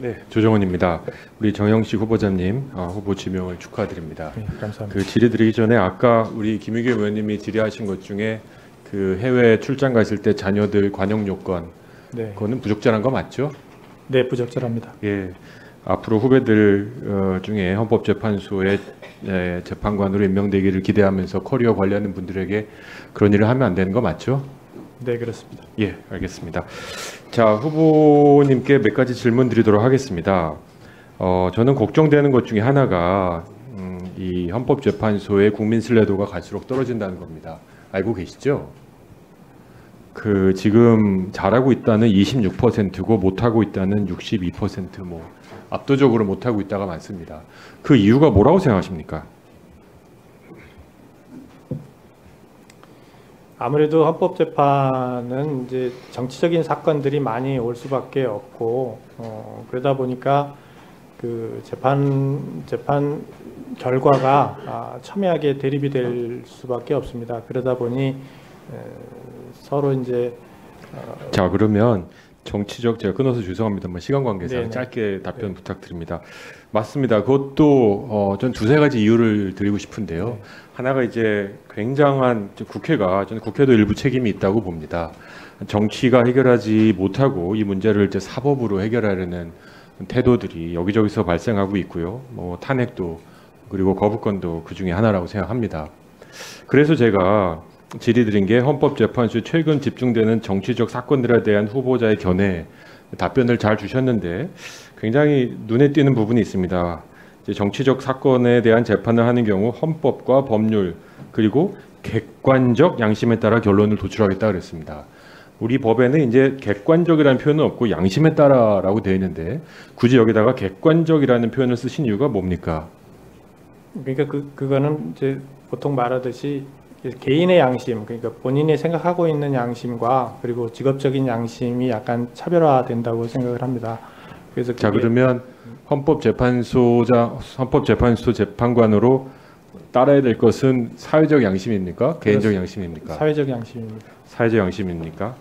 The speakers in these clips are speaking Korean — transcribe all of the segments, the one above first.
네, 조정원입니다. 우리 정영식 후보자님 후보 지명을 축하드립니다. 네, 감사합니다. 그 질의드리기 전에 아까 우리 김의겸 의원님이 질의하신 것 중에 그 해외 출장 갔을 때 자녀들 관용 요건, 네, 그거는 부적절한 거 맞죠? 네, 부적절합니다. 예. 앞으로 후배들 중에 헌법재판소의 재판관으로 임명되기를 기대하면서 커리어 관리하는 분들에게 그런 일을 하면 안 되는 거 맞죠? 네, 그렇습니다. 예, 알겠습니다. 자, 후보님께 몇 가지 질문 드리도록 하겠습니다. 저는 걱정되는 것 중에 하나가 이 헌법재판소의 국민 신뢰도가 갈수록 떨어진다는 겁니다. 알고 계시죠? 그 지금 잘하고 있다는 26%고 못하고 있다는 62%, 뭐 압도적으로 못하고 있다가 많습니다. 그 이유가 뭐라고 생각하십니까? 아무래도 헌법재판은 이제 정치적인 사건들이 많이 올 수밖에 없고 그러다 보니까 그 재판 결과가 첨예하게 대립이 될 수밖에 없습니다. 그러다 보니 서로 이제 자, 그러면 정치적, 제가 끊어서 죄송합니다만 시간 관계상 네네. 짧게 답변 부탁드립니다. 맞습니다. 그것도 전 두세 가지 이유를 드리고 싶은데요. 네. 하나가 이제 굉장한 국회가, 저는 국회도 일부 책임이 있다고 봅니다. 정치가 해결하지 못하고 이 문제를 이제 사법으로 해결하려는 태도들이 여기저기서 발생하고 있고요. 뭐 탄핵도 그리고 거부권도 그 중에 하나라고 생각합니다. 그래서 제가 질의드린 게 헌법재판소에 최근 집중되는 정치적 사건들에 대한 후보자의 견해 답변을 잘 주셨는데 굉장히 눈에 띄는 부분이 있습니다. 이제 정치적 사건에 대한 재판을 하는 경우 헌법과 법률 그리고 객관적 양심에 따라 결론을 도출하겠다 그랬습니다. 우리 법에는 이제 객관적이라는 표현은 없고 양심에 따라라고 되어 있는데 굳이 여기다가 객관적이라는 표현을 쓰신 이유가 뭡니까? 그러니까 그거는 이제 보통 말하듯이 개인의 양심, 그러니까 본인이 생각하고 있는 양심과 그리고 직업적인 양심이 약간 차별화된다고 생각을 합니다. 그래서 자, 그러면 헌법재판소 재판관으로 따라야 될 것은 사회적 양심입니까? 개인적 양심입니까? 사회적 양심입니다. 사회적 양심입니까?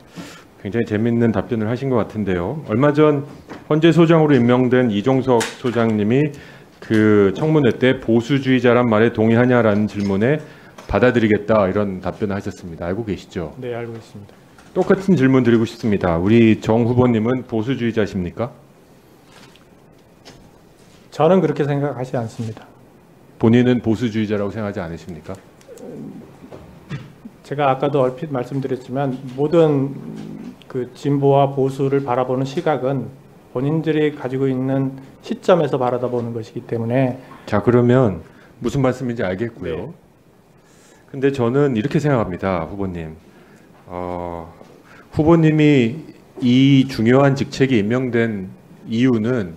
굉장히 재밌는 답변을 하신 것 같은데요. 얼마 전 헌재 소장으로 임명된 이종석 소장님이 그 청문회 때 보수주의자란 말에 동의하냐라는 질문에 받아들이겠다 이런 답변을 하셨습니다. 알고 계시죠? 네, 알고 있습니다. 똑같은 질문 드리고 싶습니다. 우리 정 후보님은 보수주의자십니까? 저는 그렇게 생각하지 않습니다. 본인은 보수주의자라고 생각하지 않으십니까? 제가 아까도 얼핏 말씀드렸지만 모든 그 진보와 보수를 바라보는 시각은 본인들이 가지고 있는 시점에서 바라보는 것이기 때문에. 자, 그러면 무슨 말씀인지 알겠고요. 네. 근데 저는 이렇게 생각합니다, 후보님. 후보님이 이 중요한 직책에 임명된 이유는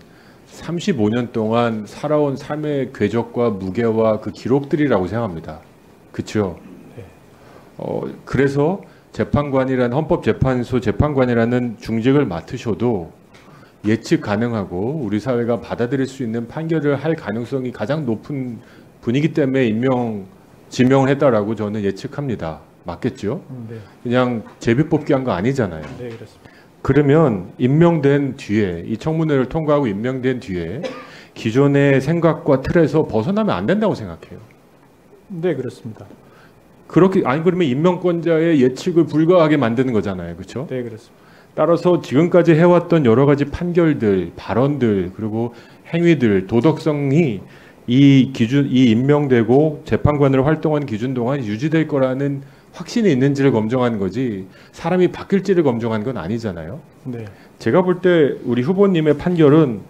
35년 동안 살아온 삶의 궤적과 무게와 그 기록들이라고 생각합니다. 그렇죠? 네. 그래서 재판관이라는 헌법재판소 재판관이라는 중직을 맡으셔도 예측 가능하고 우리 사회가 받아들일 수 있는 판결을 할 가능성이 가장 높은 분이기 때문에 지명을 했다라고 저는 예측합니다. 맞겠죠? 네. 그냥 제비뽑기 한 거 아니잖아요. 네, 그렇습니다. 그러면 임명된 뒤에 이 청문회를 통과하고 임명된 뒤에 기존의 생각과 틀에서 벗어나면 안 된다고 생각해요. 네, 그렇습니다. 그렇게 아니 그러면 임명권자의 예측을 불가하게 만드는 거잖아요. 그렇죠? 네, 그렇습니다. 따라서 지금까지 해왔던 여러 가지 판결들, 발언들, 그리고 행위들, 도덕성이 이 임명되고 재판관으로 활동한 기준 동안 유지될 거라는 확신이 있는지를 검증하는 거지 사람이 바뀔지를 검증하는 건 아니잖아요. 네. 제가 볼 때 우리 후보님의 판결은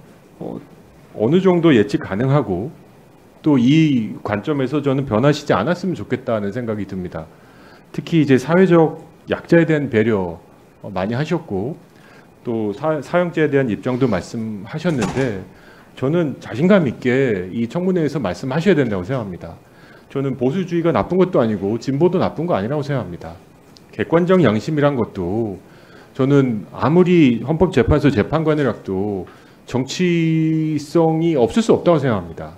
어느 정도 예측 가능하고 또 이 관점에서 저는 변하시지 않았으면 좋겠다는 생각이 듭니다. 특히 이제 사회적 약자에 대한 배려 많이 하셨고 또 사형제에 대한 입장도 말씀하셨는데 저는 자신감 있게 이 청문회에서 말씀하셔야 된다고 생각합니다. 저는 보수주의가 나쁜 것도 아니고 진보도 나쁜 거 아니라고 생각합니다. 객관적 양심이란 것도 저는 아무리 헌법재판소 재판관이라도 정치성이 없을 수 없다고 생각합니다.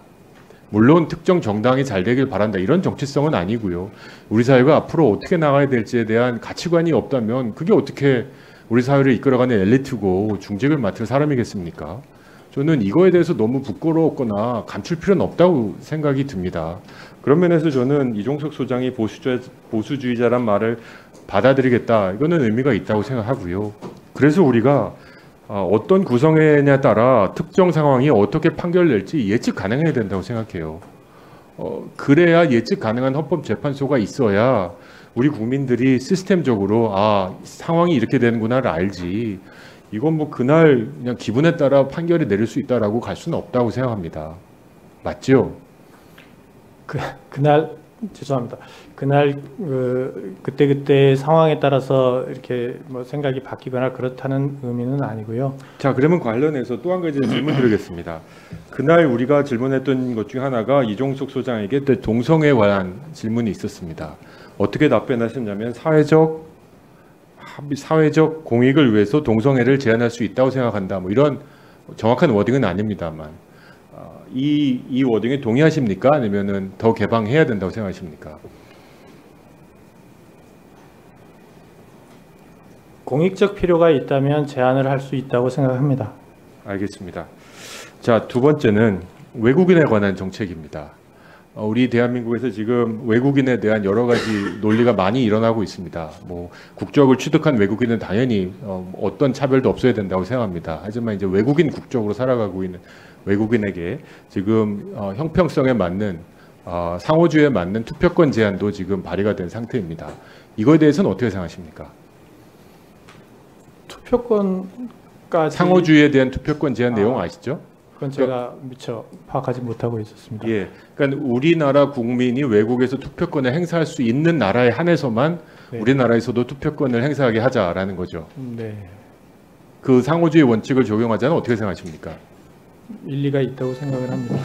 물론 특정 정당이 잘 되길 바란다 이런 정치성은 아니고요. 우리 사회가 앞으로 어떻게 나가야 될지에 대한 가치관이 없다면 그게 어떻게 우리 사회를 이끌어가는 엘리트고 중직을 맡을 사람이겠습니까? 저는 이거에 대해서 너무 부끄러웠거나 감출 필요는 없다고 생각이 듭니다. 그런 면에서 저는 이종석 소장이 보수주의자란 말을 받아들이겠다. 이거는 의미가 있다고 생각하고요. 그래서 우리가 어떤 구성회냐에 따라 특정 상황이 어떻게 판결될지 예측 가능해야 된다고 생각해요. 그래야 예측 가능한 헌법재판소가 있어야 우리 국민들이 시스템적으로 상황이 이렇게 되는구나를 알지. 이건 뭐 그날 그냥 기분에 따라 판결이 내릴 수 있다라고 갈 수는 없다고 생각합니다. 맞죠? 그날 죄송합니다. 그날 그때 상황에 따라서 이렇게 뭐 생각이 바뀌거나 그렇다는 의미는 아니고요. 자, 그러면 관련해서 또 한 가지 질문 드리겠습니다. 그날 우리가 질문했던 것 중 하나가 이종석 소장에게 동성애에 관한 질문이 있었습니다. 어떻게 답변하셨냐면 사회적 공익을 위해서 동성애를 제한할 수 있다고 생각한다. 뭐 이런 정확한 워딩은 아닙니다만 이 워딩에 동의하십니까? 아니면은 더 개방해야 된다고 생각하십니까? 공익적 필요가 있다면 제한을 할 수 있다고 생각합니다. 알겠습니다. 자, 두 번째는 외국인에 관한 정책입니다. 우리 대한민국에서 지금 외국인에 대한 여러 가지 논리가 많이 일어나고 있습니다. 뭐 국적을 취득한 외국인은 당연히 어떤 차별도 없어야 된다고 생각합니다. 하지만 이제 외국인 국적으로 살아가고 있는 외국인에게 지금 형평성에 맞는 상호주의에 맞는 투표권 제한도 지금 발의가 된 상태입니다. 이거에 대해서는 어떻게 생각하십니까? 투표권까지 상호주의에 대한 투표권 제한 내용 아시죠? 그건 제가 미처 파악하지 못하고 있었습니다. 예, 그러니까 우리나라 국민이 외국에서 투표권을 행사할 수 있는 나라에 한해서만 네. 우리나라에서도 투표권을 행사하게 하자라는 거죠. 네, 그 상호주의 원칙을 적용하자는 어떻게 생각하십니까? 일리가 있다고 생각을 합니다.